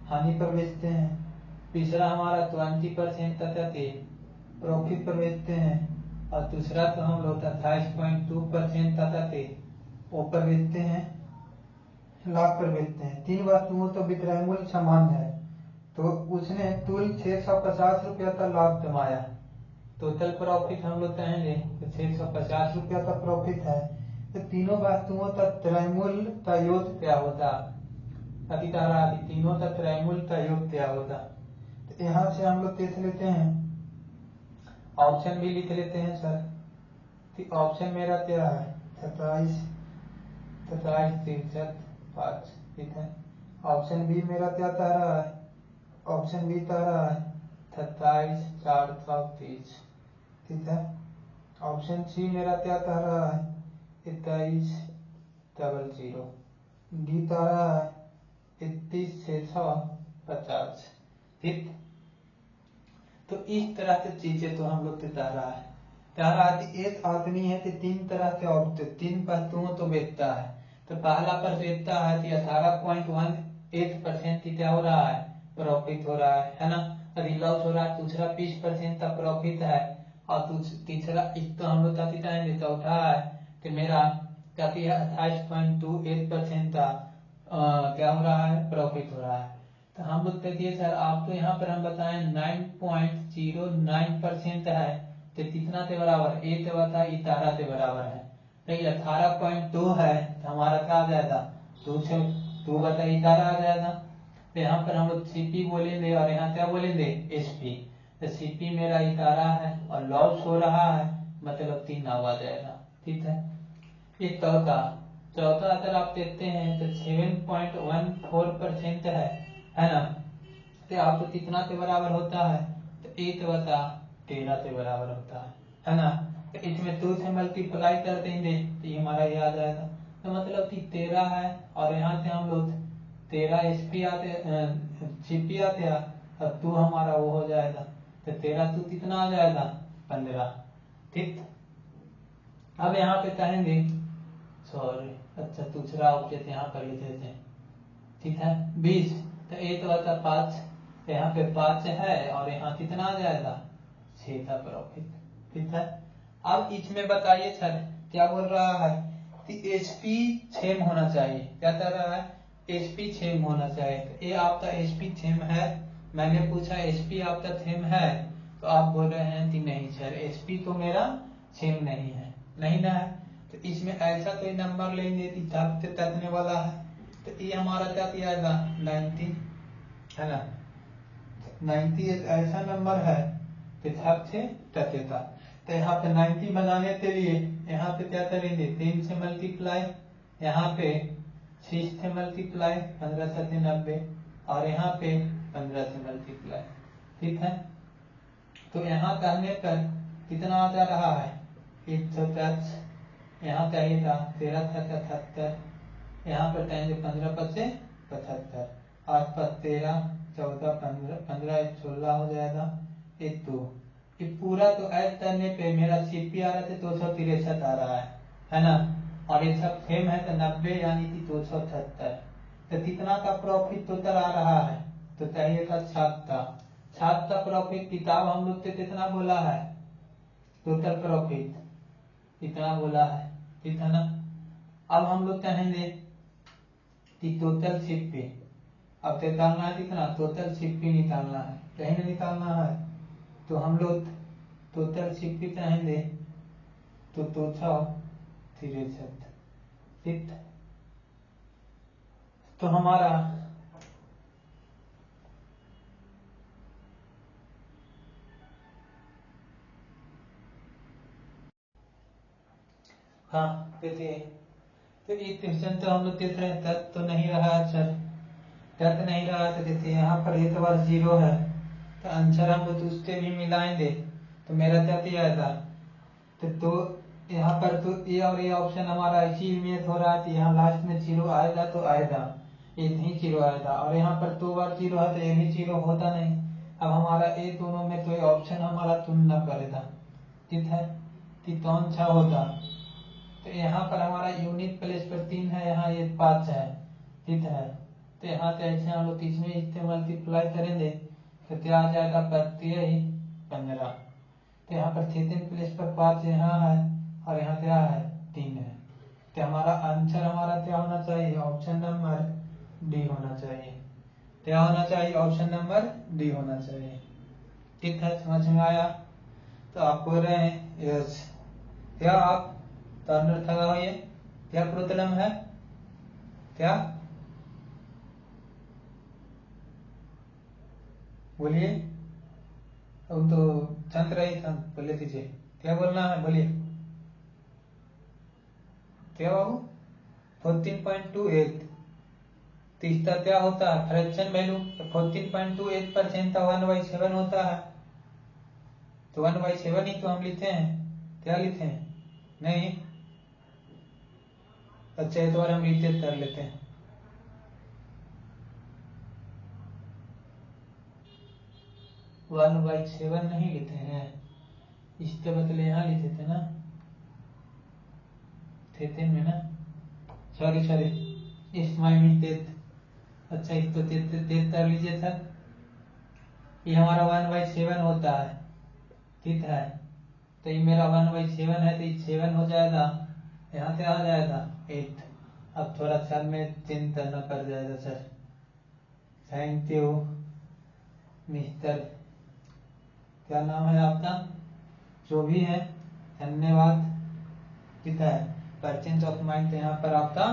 हानि पर बेचते हैं। तीसरा हमारा 20% तथे प्रॉफिट पर बेचते हैं और दूसरा तो हम लोग 28.2% तथे ऊपर बेचते हैं लाभ पर बेचते हैं। तीन वस्तुओं तो विक्रय मूल्य समान है तो उसने कुल 650 रुपया का लाभ कमाया। टोटल प्रॉफिट हम लोग कहेंगे तो 650 रुपया का प्रॉफिट है। तो तीनों वस्तुओं का क्रय मूल्य का योग क्या होता अधिकार तीनों का क्रय मूल्य का योग क्या होता। तो यहाँ से हम लोग देख लेते हैं ऑप्शन भी लिख लेते हैं सर। ऑप्शन मेरा क्या है 27 63 5 ठीक है। ऑप्शन बी मेरा क्या कह रहा है ऑप्शन बी कह रहा है 27 430 ठीक है। ऑप्शन सी मेरा क्या कह रहा है 21 00 डी कह रहा है 31 650 ठीक। तो इस तरह से चीजें तो हम लोग कह रहा है एक आदमी है कि 3 तरह से 3 वस्तुओं तो बेचता है। तो पहला पर बेचता है कि 18.18% की क्या हो रहा है प्रॉफिट हो रहा है ना। यदि लॉस हो रहा है, दूसरा 20% का प्रॉफिट है और तीसरा एक तो हम लोग चाहेंगे चौथा है कि मेरा कहती है 28.28% का क्या हो रहा है, प्रॉफिट हो रहा है। तो हम लोग कहती है सर आप तो यहाँ पर हम बताएं 9.09% है, तो कितना के बराबर, ए तो बता 18 के बराबर है। तो 18.2 है तो हमारा क्या आ जाएगा, 2 बता 18 आ जाएगा। तो यहाँ पर हम लोग सीपी बोलेंगे और यहाँ क्या बोलेंगे, एसपी। तो सीपी मेरा 18 है और लॉस हो रहा है मतलब 3 आ जाएगा। ठीक है, ये चौथा अगर आप देखते हैं तो 7.14% है ना। तो आपको कितना के बराबर होता है, तो 8 बता 13 के बराबर होता है ना। तो इसमें 2 से मल्टीप्लाई कर देंगे तो ये हमारा ये आ जाएगा। तो मतलब कि 13 है और यहाँ से हम लोग 13 एसपी आते सीपी आते हैं, तब 2 हमारा वो हो जाएगा। तो 13 2 कितना आ जाएगा, 15। ठीक, अब यहाँ पे कहेंगे सॉरी, अच्छा दूसरा ऑब्जेक्ट यहाँ पर लिख देते हैं। ठीक है, 20 तो 8 बता 5, तो यहाँ पे 5 है और यहाँ कितना आ जाएगा, 6 का प्रॉफिट। ठीक है, अब इसमें बताइए सर क्या बोल रहा है कि एचपी सेम होना चाहिए। क्या कर रहा है, एचपी सेम होना चाहिए। तो ये आपका एचपी सेम है, मैंने पूछा एचपी आपका सेम है, तो आप बोल रहे हैं कि नहीं सर एचपी तो मेरा सेम नहीं है, नहीं ना है। तो इसमें ऐसा कोई नंबर लेंगे कि तब तकने वाला है। तो ये हमारा क्या आएगा 90 है ना। 90 एक ऐसा नंबर है कि तब से टकेगा। तो यहाँ पे 90 बनाने के लिए यहाँ पे क्या करेंगे, 3 से मल्टीप्लाई, यहाँ पे 6 से मल्टीप्लाई, 15 से 90 और यहाँ पे 15 से मल्टीप्लाई। ठीक है, तो यहाँ करने पर कितना आ जा रहा है, 110। यहाँ चाहिए था 13 था 77, यहाँ पर कहेंगे 15 पचे 75, 8 पर 13 14 15 16 हो जाएगा। एक तो ये पूरा तो ऐड करने पे मेरा सीपी आ रहा था 263 आ रहा है ना। और ये सब सेम है तो 90 यानी कि 270। तो कितना का प्रॉफिट टोटल आ रहा है, तो चाहिए था 7 का प्रॉफिट। किताब हम लोग से कितना बोला है, टोटल प्रॉफिट इतना बोला है, ठीक है ना। अब हम लोग कहेंगे कि टोटल सीपी, अब निकालना है कितना, टोटल सीपी निकालना है, कहीं नहीं निकालना है। तो हम लोग टोटल सीपी चाहेंगे तो 263। ठीक, तो हमारा हाँ देखिए, तो ये क्वेश्चन तो हम लोग देख रहे हैं तक तो नहीं रहा है सर, तक नहीं रहा। तो देखिए यहाँ पर एक बार 0 है तो आंसर हम लोग उससे भी मिलाएंगे तो मेरा क्या आएगा। तो यहाँ पर तो ए और ए ऑप्शन हमारा इसी में हो रहा है, तो यहाँ लास्ट में 0 आएगा तो आएगा, एक ही 0 आएगा। और यहाँ पर 2 बार 0 है तो ये भी 0 होता नहीं। अब हमारा ए दोनों में कोई ऑप्शन हमारा चुनना पड़ेगा। ठीक है, कि कौन सा होगा। तो यहाँ पर हमारा यूनिट प्लेस पर 3 है, यहाँ ये 5 है। ठीक है, तो यहाँ से ऐसे हम लोग इसमें इससे मल्टीप्लाई करेंगे तो क्या आ जाएगा, 15। तो यहाँ पर 3 प्लेस पर 5 यहाँ है और यहाँ क्या है 3 है। तो हमारा आंसर हमारा क्या होना चाहिए, ऑप्शन नंबर डी होना चाहिए। क्या होना चाहिए, ऑप्शन नंबर डी होना चाहिए। ठीक है, समझ में आया। तो आप बोल रहे हैं यस, क्या आप टर्नर थगा हुई है, क्या प्रॉब्लम है, क्या बोलिए। वो तो चंद रही था, बोले दीजिए क्या बोलना है, बोलिए क्या बाबू। 14.28 तीसरा क्या होता है, फ्रैक्शन वैल्यू। 14.28% का 1/7 होता है, तो 1/7 ही तो हम लिखे हैं, क्या लिखे हैं नहीं। अच्छा एक बार हम रिटेट कर लेते हैं। 1/7 नहीं लिखे हैं, इसके बदले यहाँ लिखे थे ना, थे में ना, सॉरी इस माई मिस्टेक। अच्छा इसको तेज कर लीजिए सर, ये हमारा 1/7 होता है, ठीक है। तो ये मेरा 1/7 है, तो ये 7 हो जाएगा, यहाँ से आ जाएगा 8। अब थोड़ा सर में चेंज करना पड़ जाएगा सर। थैंक यू मिस्टर, क्या नाम है आपका, जो भी है, धन्यवाद, ठीक है। परचेंस ऑफ माइंड यहाँ पर आपका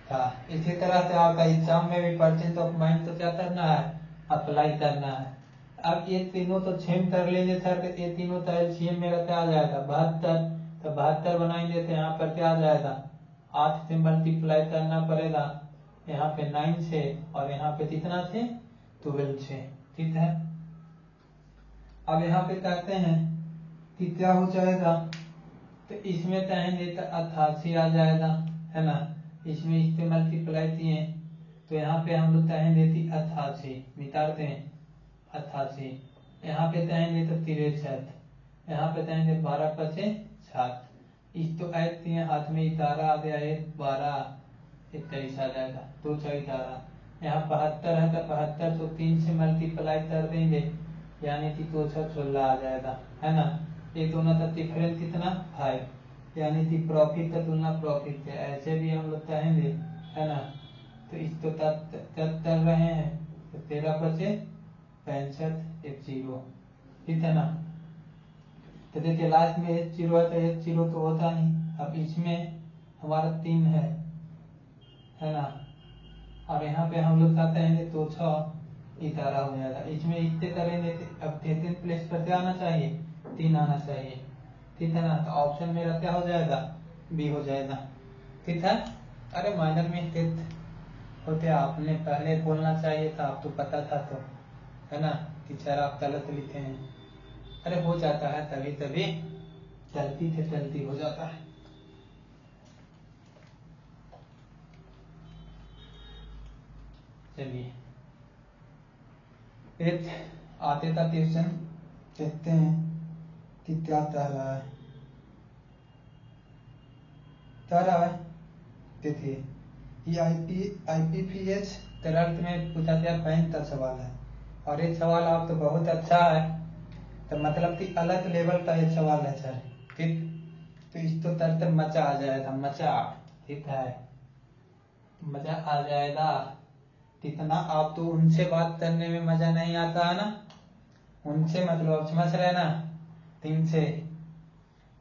था। इसी तरह से आपका एग्जाम में भी परचेंस ऑफ माइंड तो क्या करना है, अप्लाई करना है। अब ये तीनों तो छेम कर लेंगे सर, तो ये तीनों तो एलसीएम मेरा क्या आ जाएगा 72, तो 72 बनाएंगे तो यहाँ पर क्या आ जाएगा 8 से मल्टीप्लाई करना पड़ेगा, यहाँ पे 9 से, और यहाँ पे कितना से 12 से, ठीक है। अब यहाँ पे कहते हैं कि क्या हो जाएगा, तो इसमें कहेंगे तो 88 आ जाएगा, है ना। इसमें इससे मल्टीप्लाई किए तो यहाँ पे हम लोग कहेंगे कि 88 निकालते हैं 88, यहाँ पे कहेंगे तो 63, यहाँ पे कहेंगे 12 पचे 7, इस तो ऐड किए हाथ में 11 आ गया, 12 21 आ जाएगा, 2 4 11, यहाँ 72 है तो 72 तो 3 से मल्टीप्लाई कर देंगे, यानी कि 2 6 16 आ जाएगा, है ना। ये दोनों का डिफरेंस कितना 5, यानी कि प्रॉफिट का तुलना प्रॉफिट से, ऐसे भी हम लोग कहेंगे, है ना। तो इस तो कर रहे हैं, तो 13 बचे 65 H0, ठीक है ना। तो देखिए लास्ट में H0 है, तो H0 तो होता नहीं। अब इसमें हमारा 3 है ना, और यहाँ पे हम लोग कहते हैं तो 6 इतारा हो जाएगा। इसमें इतने करेंगे तो अब 13 प्लेस पर क्या आना चाहिए 3 आना चाहिए, ठीक है ना। तो ऑप्शन मेरा क्या हो जाएगा बी हो जाएगा, ठीक है। अरे माइनर में स्थित होते आपने पहले बोलना चाहिए था, आप तो पता था, तो है ना टीचर आप गलत लिखे हैं। अरे हो जाता है तभी तभी, गलती से गलती हो जाता है। चलिए फिर आते का ट्यूशन देखते हैं कि क्या कह रहा है, कह रहा है देखिए ये IPPH 12th में पूछा गया बैंक का सवाल है, और ये सवाल आप तो बहुत अच्छा है, तो मतलब कि अलग लेवल का ये सवाल है सर, ठीक। तो इस तो तरह मजा आ जाएगा, मजा, ठीक है, मजा आ जाएगा। कितना आप तो उनसे बात करने में मजा नहीं आता है ना, उनसे मतलब आप समझ रहे ना, 3 से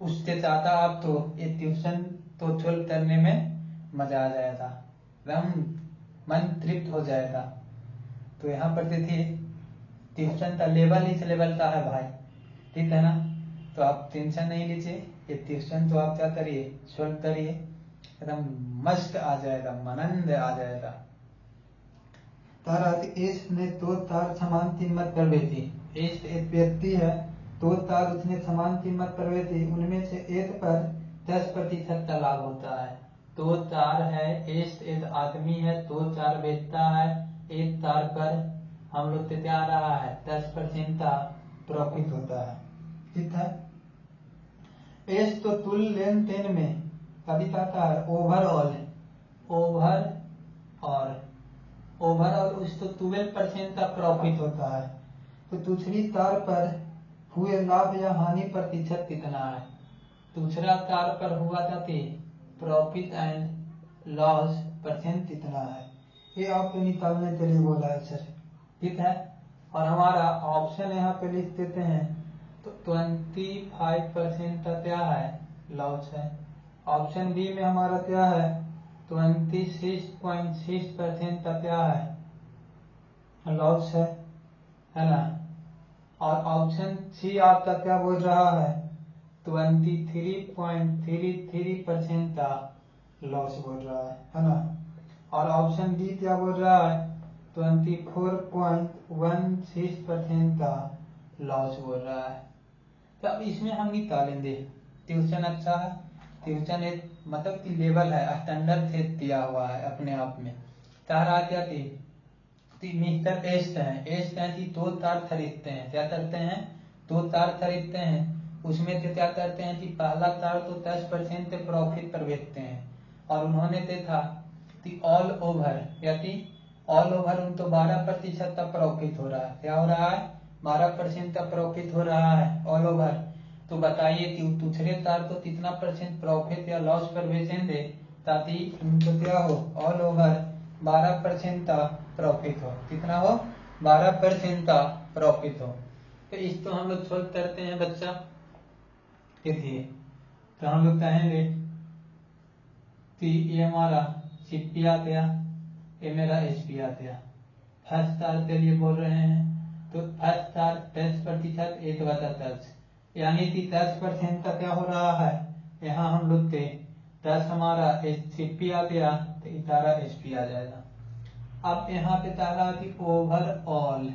उससे ज्यादा आप तो ये ट्यूशन तो सोल्व करने में मजा आ जाएगा, एकदम मन तृप्त हो जाएगा। तो यहाँ पर देखिए ट्यूशन का लेवल इस लेवल का है भाई, ठीक है ना। तो आप टेंशन नहीं लीजिए, ये ट्यूशन तो आप क्या करिए सोल्व करिए, एकदम मस्त आ जाएगा, आनंद आ जाएगा। तारा एस ने 2 तार समान कीमत पर बेची, एस एक व्यक्ति है, 2 तार उसने समान कीमत पर बेची, उनमें से एक पर 10% का लाभ होता है। 2 तार है, एस एक आदमी है, 2 तार बेचता है, एक तार पर हम लोग से क्या आ रहा है 10% का प्रॉफिट होता है, ठीक है। एस तो तुल लेन देन में कभी कहता है ओवरऑल, ओवरऑल उसको 12% का प्रॉफिट होता है। तो दूसरी तार पर हुए लाभ या हानि प्रतिशत कितना है, दूसरा तार पर हुआ था कि प्रॉफिट एंड लॉस परसेंट कितना है, ये आपको निकालने के लिए बोला है सर, ठीक है। और हमारा ऑप्शन यहाँ पे लिख देते हैं, तो 25% का क्या है लॉस है। ऑप्शन बी में हमारा क्या है 26.6% का क्या है लॉस है ना। और ऑप्शन सी आपका क्या बोल रहा है 23.33% का लॉस बोल रहा है ना। और ऑप्शन डी क्या बोल रहा है 24.16% का लॉस बोल रहा है। तो अब इसमें हम निकालेंगे, ट्यूशन अच्छा है, ट्यूशन एक मतलब कि लेवल है, स्टैंडर्ड सेट दिया हुआ है अपने आप में। तारा क्या थी मिस्टर एस्ट है, एस्ट है कि 2 तार खरीदते हैं, क्या करते हैं 2 तार खरीदते हैं, उसमें से क्या करते हैं कि पहला तार तो 10% प्रॉफिट पर बेचते हैं, और उन्होंने देखा कि ऑल ओवर यानी ऑल ओवर उनको 12% का प्रॉफिट हो रहा है, क्या हो रहा है 12% का प्रॉफिट हो रहा है ऑल ओवर, तो बताइए कि दूसरे तार को कितना परसेंट प्रॉफिट या लॉस पर बेचेंगे ताकि उनको क्या हो, ऑल ओवर 12% का प्रॉफिट हो। कितना हो, 12% का प्रॉफिट हो। तो इस तो हम लोग सोल्व करते हैं बच्चा। देखिए तो हम लोग कहेंगे कि ये हमारा सीपी आ गया, ये मेरा एचपी आ गया। फर्स्ट तार के लिए बोल रहे हैं तो फर्स्ट तार 10% 1/10, यानी कि 10% का क्या हो रहा है, यहाँ हम लोग के 10 हमारा सीपी आ गया तो 11 एचपी आ जाएगा। अब यहाँ पे तारा आती ओवरऑल,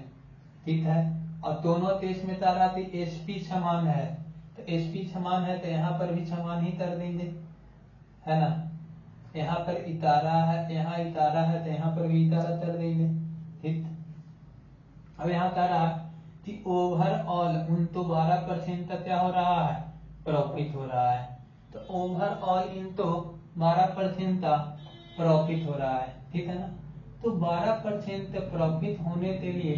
ठीक है, और दोनों देश में तारा आती एचपी समान है, तो एचपी समान है तो यहाँ पर भी समान ही कर देंगे, है ना। यहाँ पर इतारा है, यहाँ इतारा है तो यहाँ पर भी इतारा कर देंगे, ठीक। अब यहाँ तारा कि ओवरऑल उन तो 12% का क्या हो रहा है, प्रॉफिट हो रहा है, तो ओवरऑल इन तो 12% का प्रॉफिट हो रहा है, ठीक है ना। तो 12% प्रॉफिट होने के लिए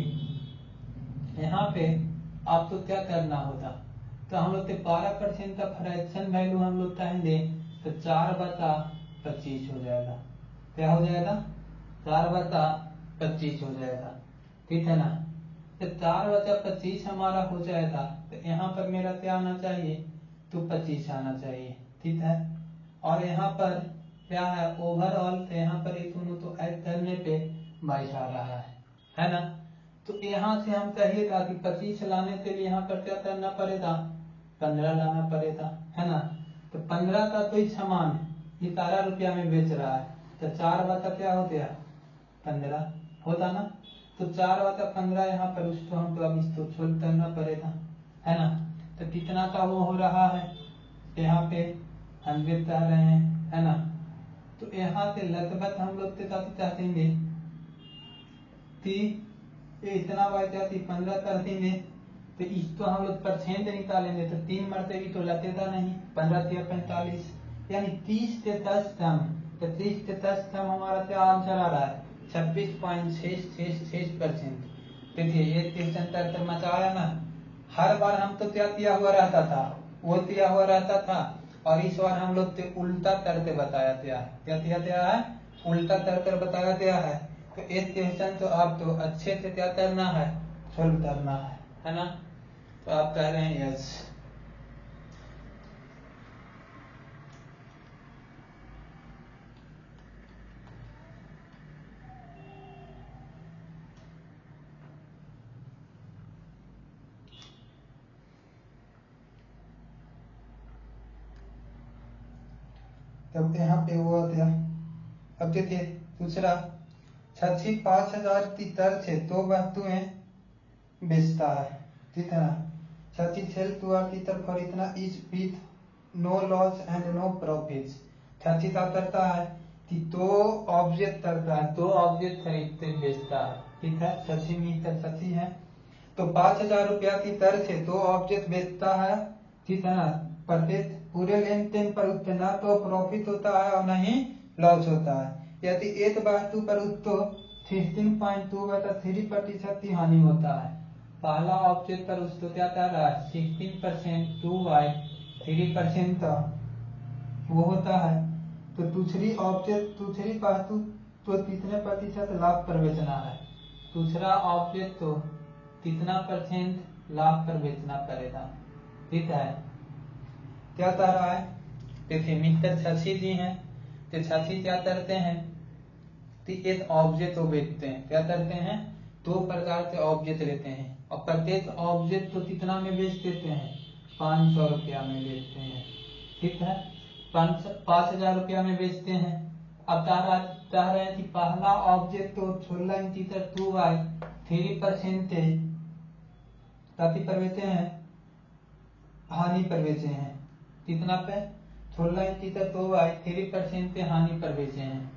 यहाँ पे आपको क्या करना होता, तो हम लोग 12% का फ्रैक्शन वैल्यू हम लोग कहेंगे तो 4/25 हो जाएगा। क्या हो जाएगा, 4/25 हो जाएगा, ठीक है ना। तो 4/25 हमारा हो जाएगा तो यहाँ पर मेरा क्या आना चाहिए, तो 25 आना चाहिए, ठीक है। और यहाँ पर क्या है ओवरऑल, तो यहाँ पर ये दोनों तो ऐड करने पे 22 आ रहा है ना। तो यहाँ से हम कहिएगा कि 25 लाने के लिए यहाँ पर क्या करना पड़ेगा, 15 लाना पड़ेगा, है ना। तो 15 का कोई सामान 11 रुपया में बेच रहा है तो 4 क्या हो गया, 15 होता ना। तो 4/15 यहाँ पर उसको हमको अब इसको सोल्व करना पड़ेगा, है ना। तो कितना का वो हो रहा है, यहाँ पे 100 कह रहे हैं, है ना। तो यहाँ से लगभग हम लोग के साथ चाहते कि इतना बार जाती 15 कर देंगे तो इसको हम लोग परसेंट निकालेंगे तो 3 मरते तो लगेगा नहीं, 15 या 45 यानी 30 से 10 कम, तो 30 से 10 कम हमारा क्या आंसर आ रहा है, 26.666%। देखिए ये क्वेश्चन तक मचाया ना, हर बार हम तो क्या किया हुआ रहता था, वो किया हुआ रहता था, और इस बार हम लोग उल्टा करके बताया गया है। क्या किया गया है, उल्टा करके बताया गया है। तो एक क्वेश्चन तो आपको अच्छे से क्या करना है, सोल्व करना है ना। तो आप कह रहे हैं यस। तब यहाँ पे हुआ क्या, अब देखिए दूसरा 5000 की दर से 2 वस्तुएं बेचता है, ठीक है ना। 12 की तरफ और इतना each with no loss and no profit. 30 का करता है कि 2 ऑब्जेक्ट करता है, 2 ऑब्जेक्ट खरीदते बेचता है, ठीक है। 30 मीटर 30 है तो 5000 रुपया की दर से 2 ऑब्जेक्ट बेचता है, ठीक है ना। प्रत्येक पूरे लेन देन पर उतना तो प्रॉफिट होता है और नहीं लॉस होता है। यदि एक वस्तु पर उसको 16.2/3% की हानि होता है, पहला ऑब्जेक्ट पर उसको क्या कर रहा है 16% 2/3% का वो होता है, तो दूसरी वस्तु तो कितने प्रतिशत लाभ पर बेचना है, दूसरा ऑब्जेक्ट तो कितना परसेंट लाभ पर बेचना पड़ेगा, ठीक है। क्या कह रहा है, देखिए मिस्टर शशि जी हैं, तो शशि क्या करते हैं कि एक ऑब्जेक्ट को बेचते हैं, क्या करते हैं 2 प्रकार के ऑब्जेक्ट लेते हैं और प्रत्येक ऑब्जेक्ट को कितना में बेच देते हैं, 500 रुपया में बेचते हैं, ठीक है। 5000 रुपया में बेचते हैं। अब कह रहे हैं कि पहला ऑब्जेक्ट तो 16 इंची 2/3% काफी पर बेचे हैं, हानि पर बेचे हैं, कितना पे 16 इंची 2/3% पे हानि पर बेचे हैं।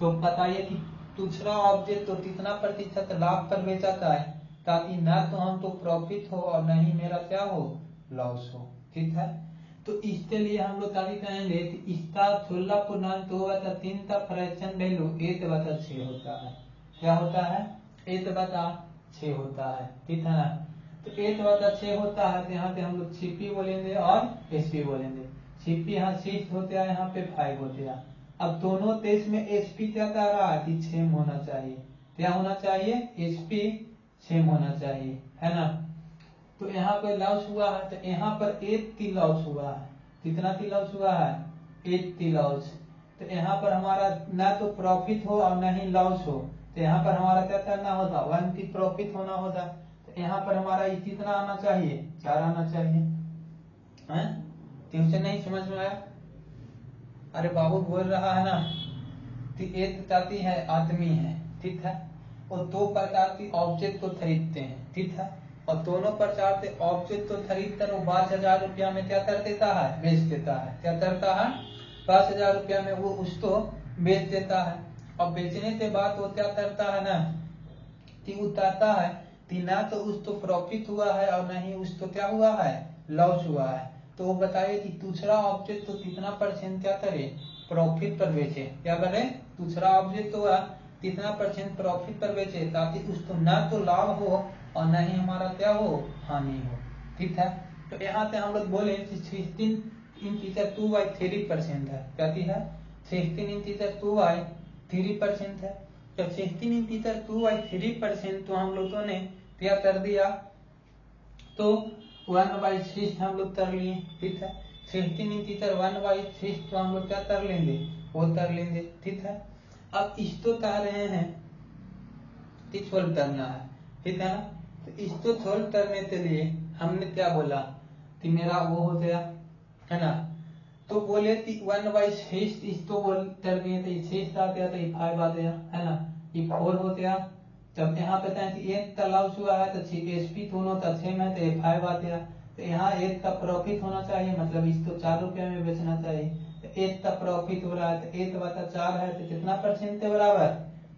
तो बताइए कि दूसरा ऑब्जेक्ट तो कितना प्रतिशत लाभ पर बेचा था है, ताकि ना तो हम तो प्रॉफिट हो और नहीं मेरा क्या हो लॉस हो, ठीक है। तो इसके लिए हम लोग अभी कहेंगे कि इसका 16.2/3 का फ्रैक्शन वैल्यू 1/6 होता है। क्या होता है, 1/6 होता है, ठीक है ना। तो 8 बटा 6 होता है, तो यहाँ पे हम लोग CP बोलेंगे और SP बोलेंगे। CP यहाँ 6 होते हैं, यहाँ पे 5 होते हैं। अब दोनों तेज में SP क्या कह रहा है कि सेम होना चाहिए। क्या होना चाहिए, SP सेम होना चाहिए, है ना। तो यहाँ पे लॉस हुआ है, तो यहाँ पर 8 लॉस हुआ है। कितना टी लॉस हुआ है, 8 लॉस। तो यहाँ पर हमारा ना तो प्रॉफिट हो और ना ही लॉस हो, तो यहाँ पर हमारा क्या करना होता, 1 प्रॉफिट होना होता। तो यहाँ पर हमारा कितना आना चाहिए, 4 आना चाहिए। ट्यूशन नहीं समझ में आया, अरे बाबू बोल रहा है ना। तो एक जाति है आदमी है, ठीक है, और 2 प्रकार की ऑब्जेक्ट को खरीदते हैं, ठीक है, और दोनों प्रकार के ऑब्जेक्ट को खरीद कर वो 5,000 रुपया में क्या कर देता है, बेच देता है। क्या करता है, 5,000 रुपया में वो उसको बेच देता है। और बेचने के बाद वो क्या करता है ना कि उतारता है कि ना तो उसको प्रॉफिट हुआ है और ना ही उसको क्या हुआ है, लॉस हुआ है। तो वो बताइए कि दूसरा ऑब्जेक्ट तो कितना % क्या करे, प्रॉफिट पर बेचे। क्या करे, दूसरा ऑब्जेक्ट तो कितना % प्रॉफिट पर बेचे, ताकि उसको ना तो लाभ हो और ना ही हमारा क्या हो, हानि हो, ठीक है। तो यहाँ से हम लोग बोले 16 इंटीजर 2/3% है। क्या है, 16 इंटीजर 2/3% है। तो 16 इंटीजर 2/3% तो हम लोगों ने क्या कर दिया, तो 1/6 हम लोग कर लिए, ठीक है। 16 इंटीजर 1/6 तो हम लोग क्या कर लेंगे, वो कर लेंगे, ठीक है। अब इसको कह रहे हैं कि सोल्व करना है, ठीक है ना। तो इसको सोल्व करने के लिए हमने क्या बोला कि मेरा वो हो गया, है ना। तो बोले कि 1/6 इसको बोल कर दिए, तो 6 आ गया, तो 5 आ गया, है ना। ये 4 हो गया। जब यहाँ पे था कि 8 का लॉस हुआ है, तो SP दोनों का सेम है, तो 5 आ गया। तो यहाँ 8 का प्रॉफिट होना चाहिए, मतलब इसको 4 रुपया में बेचना चाहिए। तो 8 का प्रॉफिट हो रहा है, तो 8/4 है, तो कितना % के बराबर,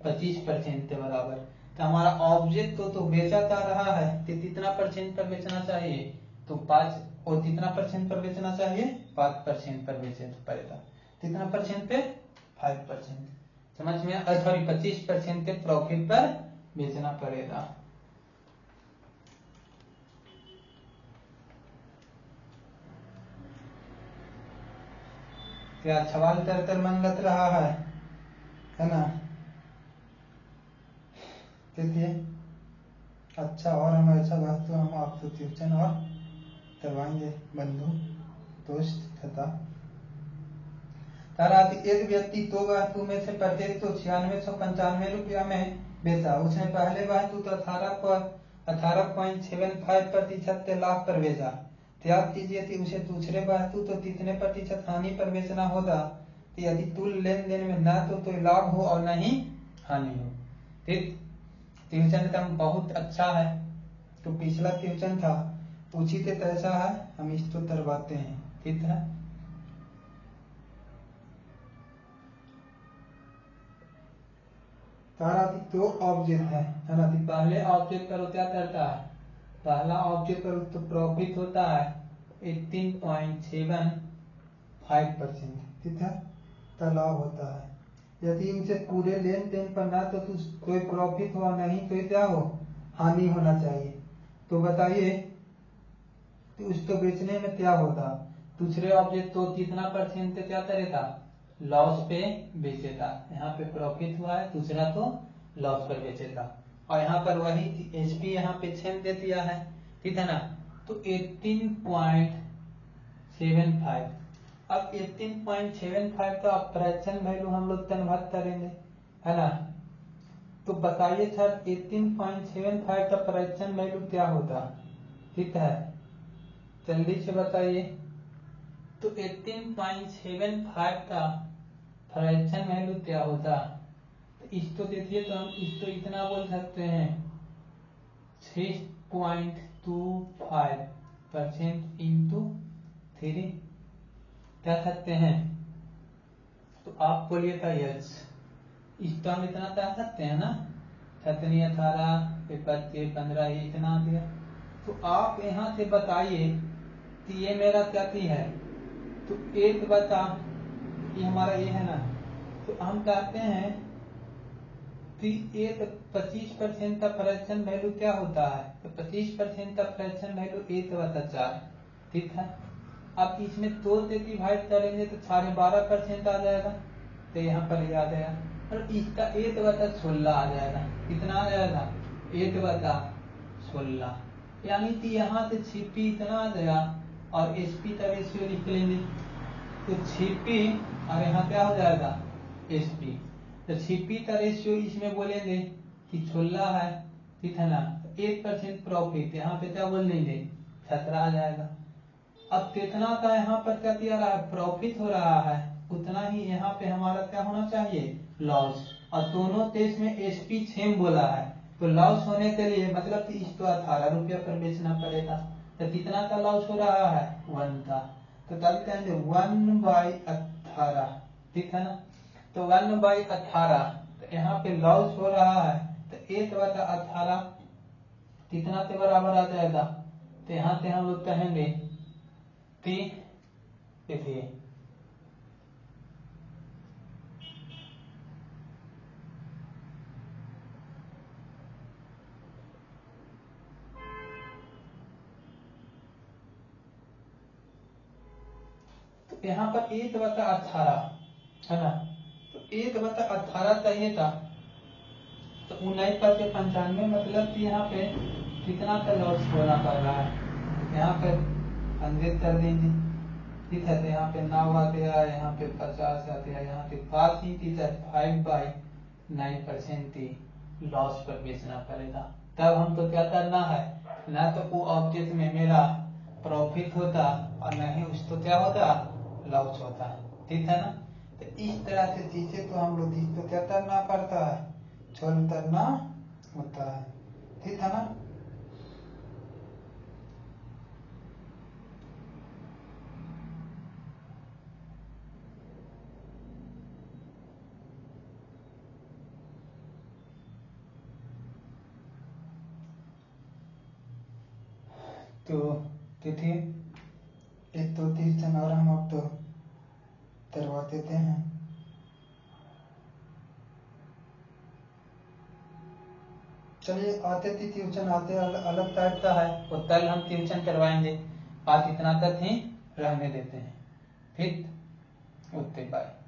25% के बराबर। तो हमारा ऑब्जेक्ट तो बेचा जा रहा है, तो कितना % पर बेचना चाहिए, तो 5, और कितना % पर बेचना चाहिए, 5% पर बेचना पड़ेगा। कितना % पे, 5%, समझ में, सॉरी 25% के प्रॉफिट पर बेचना पड़ेगा। क्या सवाल कर मन लग रहा है ना। देखिए, अच्छा, और हम ऐसा बात तो हम आपको ट्यूशन और करवाएंगे, बंधु दोस्त तथा। एक व्यक्ति 2 वस्तु में से प्रत्येक तो 9695 रुपया में बेचा। उसने पहले वस्तु तो 18.75% के लाभ पर बेचा। त्याग कीजिए कि उसे दूसरे वस्तु तो कितने % हानि पर बेचना होगा। तो यदि तुल लेन देन में न तो लाभ हो और न ही हानि हो। ठीक, ट्यूशन एकदम बहुत अच्छा है। तो पिछला ट्यूशन था उसी के कैसा है, हम इसको करवाते हैं, ठीक है। दो ऑब्जेक्ट है ना। पहले ऑब्जेक्ट करो क्या करता है, पहला ऑब्जेक्ट करो तो प्रॉफिट होता है 18.75%, ठीक है, का लाभ होता है। यदि उसे पूरे लेन देन पर ना तो कोई प्रॉफिट हो नहीं तो क्या हो, हानि होना चाहिए। तो बताइए तो उसको बेचने में क्या होता, दूसरे ऑब्जेक्ट तो कितना % क्या करेगा, लॉस पे बेचेगा। यहाँ पे प्रॉफिट हुआ है, दूसरा तो लॉस पर बेचेगा। और यहाँ पर वही HP यहाँ पे सेम दे दिया है, ठीक है ना। तो 18.75, अब 18.75 का फ्रैक्शन वैल्यू हम लोग कन्वर्ट करेंगे, है ना। तो बताइए सर 18.75 का फ्रैक्शन वैल्यू क्या होता, ठीक है, जल्दी से बताइए। तो 18.75 का फ्रैक्शन वैल्यू क्या होता, तो इसको देखिए, तो हम इसको इतना बोल सकते हैं 6.25% इंटू 3 क्या सकते हैं। तो आप बोलिएगा यस, इसको हम इतना कह सकते हैं ना, 17, 18, 25, 15 ये इतना आ गया। तो आप यहाँ से बताइए कि ये मेरा क्या है, तो 1/, ये हमारा ये है ना। तो हम कहते हैं तो ये 25% का फ्रैक्शन वैल्यू क्या होता है? तो 25% का फ्रैक्शन वैल्यू 1/4, ठीक है। अब इसमें 2 से डिवाइड करेंगे तो 12.5% आ जाएगा, तो यहाँ पर ये आ जाएगा। और इसका 1/16 आ जाएगा। कितना आ जाएगा? 1/16, यानी कि यहाँ से छिपी इतना आ जाएगा और एसपी का रेशियो लिख लेंगे। तो छिपी और यहाँ क्या हो जाएगा? एसपी। तो छिपी का रेशियो इसमें बोलेंगे कि 16 है, ठीक है ना। 1% प्रॉफिट, यहाँ पे क्या बोल देंगे? 17 आ जाएगा। अब कितना का यहाँ पर क्या दिया रहा है? प्रॉफिट हो रहा है, उतना ही यहाँ पे हमारा क्या होना चाहिए? लॉस। और दोनों केस में एसपी सेम बोला है, तो लॉस होने के लिए मतलब कि इसको 18 रुपया पर बेचना पड़ेगा। तो कितना का लॉस हो रहा है? 1 का। तो तब कहेंगे 1/18, ठीक है ना। तो 1/18, तो यहाँ पे लॉस हो रहा है, तो 1/18 कितना के बराबर आ जाएगा? तो यहाँ से हम लोग कहेंगे देखिए तो यहाँ पर 1/18 है ना। तो 1/18 चाहिए था, तो 19/95 मतलब कि यहाँ पे कितना का लॉस होना पड़ रहा है? यहाँ पे 100 कर देंगे, ठीक है। तो यहाँ पे 9 आ गया, यहाँ पे 50 आ गया, यहाँ पे 5/9% लॉस पर बेचना पड़ेगा। तब हमको क्या करना है? ना तो वो ऑब्जेक्ट में मेरा प्रॉफिट होता और न ही उसको क्या होता? लॉस होता, ठीक है ना। तो इस तरह से चीजें तो हम लोग इसको क्या करना पड़ता है? छोड़ करना होता है, ठीक है ना। तो देखिए 1-2-3 जन और हम अब तो करवा देते हैं। चलिए आते थे ट्यूशन आते अलग टाइप का है, वो कल हम ट्यूशन करवाएंगे। आज इतना तक ही रहने देते हैं, ठीक। Okay bye.